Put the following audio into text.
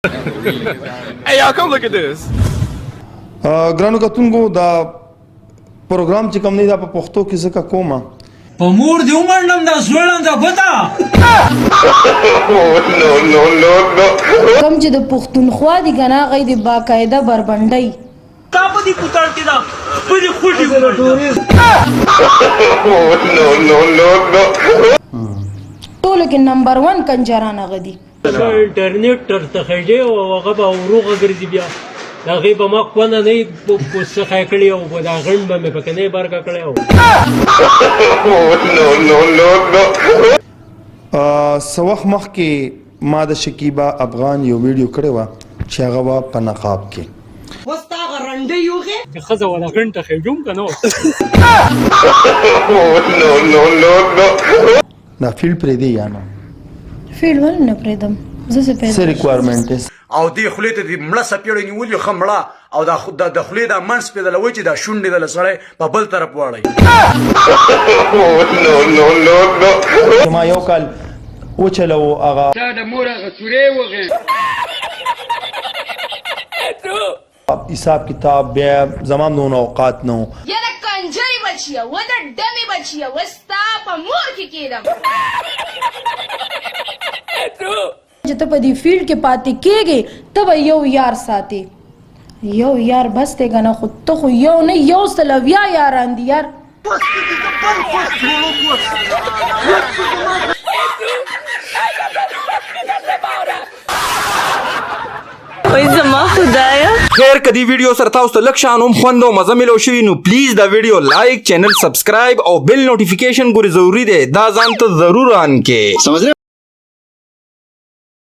Hey, y'all, come look at this. ګرانو کتونکو دا پروګرام چې کوم نه دا په پښتو کې ځکه کومه په مور دې ومنډم دا زوړم دا ګوتا کم چې د پښتونخوا دي کنه هغه د باقاعده بربنډۍ تا په دې کوتل کې دا په دې خوټي ټولو کې نمبر 1 کنجران هغه دي انټرنیټ تر تخیجه او هغه به وروغه ګرځي بیا دا غي به ما کونه نه پوسه خای کړی او دا غړن به مې پکې نه بارګه کړی او سوخ مخ کې ما د شکیبا افغان یو ویډیو کړی و چې هغه وا په نقاب کې وستا غرنده یوغه خزه ولا غړن تخیجوم کنه دا فیل پرې دی یا نه فیل ول نه پرېدم زه څه څه ریکوایرمنټ او دې خولې ته دې مړه سپېړې نیولې ښه مړه او دا خولې دا منځ پېدله وایي چې دا شونډې دله سړی په بل طرف واړی ما یو کال وچلو هغه حساب کتاب بیا زمان نو اوقات نو یره کنجری بچیا و د دمی بچیا وستا په مور کې کېدم چې ته په دې فیلډ کې پاتې کېږي ته به یو یار ساتي یو یار بس دی کنه خو ته خو یو نه یو سل بیا یاران دي یار خیر کدی ویډیو سره تاسو ته لکشان هم خوند او مزه ملو شوی نو پلیز دا ویډیو لایک چینل سبسکرایب او بیل نوټیفیکیشن ګوري ضروری دی دا ځان ته ضرور ان کې